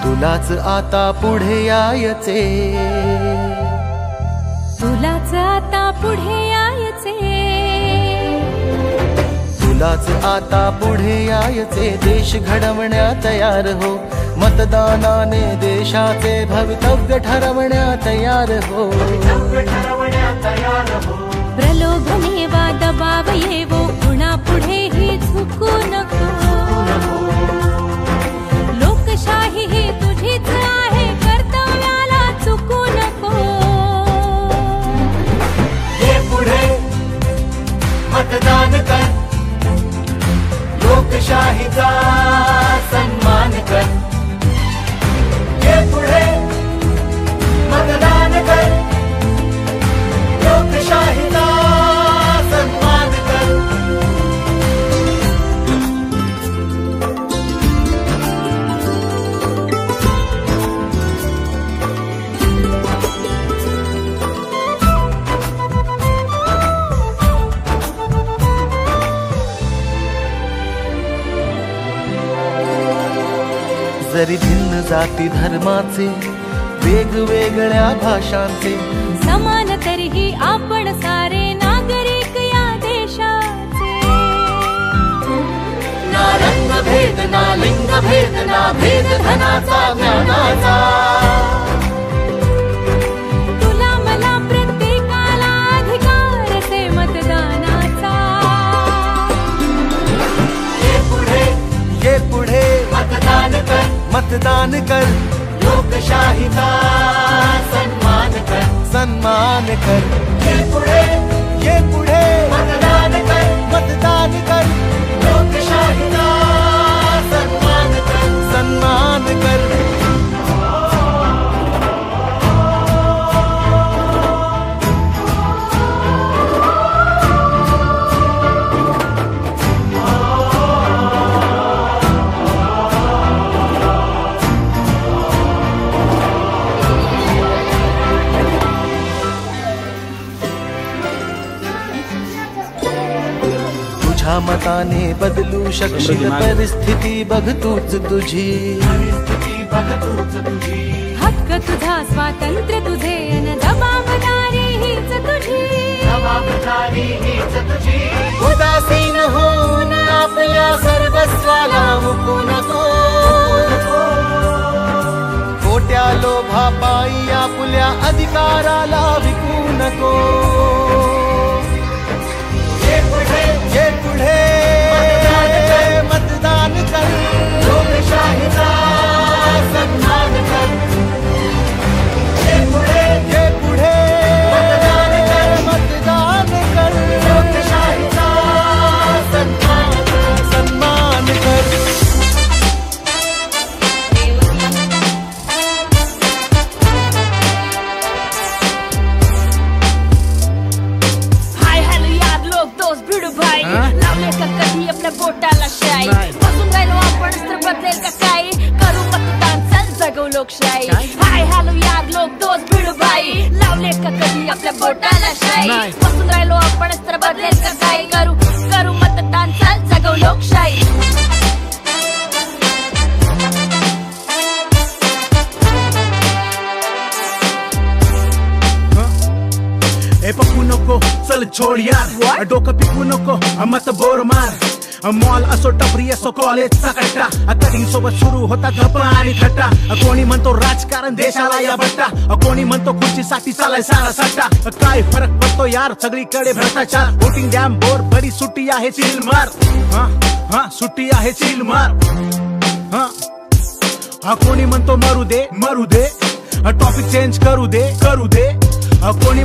तुलाच आता पुढे यायचे, तुलाच आता पुढे यायचे, तुलाच आता पुढे यायचे। देश घडवण्या तयार हो, मतदानाने देशाचे भवितव्य ठरवण्या तयार हो। प्रलोभने वा दबाव येवो, कुणा पुढेही झुकू नको। लोकशाही ही तुझीच आहे, कर्तव्याला चुकू नको। ये पुढे मतदान कर, लोकशाहीचा सन्मान कर। ये पुढे मतदान कर, लोकशाहीचा सन्मान कर। जरी भिन्न जाती धर्माचे, वेगवेगळ्या भाषांचे, समान तरीही आपण सारे नागरिक या देशाचे। ना रंग भेद, ना लिंग भेद, ना भेद धनाचा ज्ञानाचा। तुला मला प्रत्येकाला अधिकार से मतदानाचा। ये पुढे मतदान कर, मतदान कर। लोकशाहीचा सन्मान कर, सन्मान कर। ये पुढे मतदान कर, मतदान कर। लोकशाहीचा सन्मान कर, सन्मान कर। तुझ्या मताने बदलू शकशील परिस्थिती, बघ तूच तुझी। हक्क तुझा, स्वातंत्र्य तुझे, अन जबाबदारी हीच तुझी। उदासीन होऊन आपल्या सर्वस्वाला मुकू नको। खोट्या लोभापायी आपल्या अधिकाराला विकू नको। ये पुढे मतदान कर, लोकशाहीचा सन्मान कर। ये पुढे मतदान कर, मतदान कर। लोकशाहीचा सन्मान कर, सन्मान कर। लावले का कधी आपल्या बोटाला शाई, बसून राहिलो आपण तर बदलेल का काही। करू मतदान, चल जगू लोकशाही। हाय हॅलो यार लोक दोस्त भिडू बाई, लावले का कधी आपल्या बोटाला शाई, बसून राहिलो आपण तर बदलेल का काही। करू मतदान, चल जगू लोकशाही। ए पप्पू नको चल छोड यार, डोकं पिकू नको मत बोर मार। मॉल असो टपरी असो कॉलेजचा कट्टा, कधी सोबत सुरू होता गप्पा आणि थट्टा। कोणी म्हणतो राजकारण देशाला या बट्टा, कोणी म्हणतो खुर्चीसाठी चालाय सारा सट्टा। काय फरक पडतो यार, सगळीकडे भ्रष्टाचार। वोटिंग डॅम बोर, बरी सुट्टी आहे चिल मार। हा सुट्टी आहे चिल मार। हा कोणी म्हणतो मरू दे, मरू दे, टॉपिक चेंज करू दे, करू दे। कोणी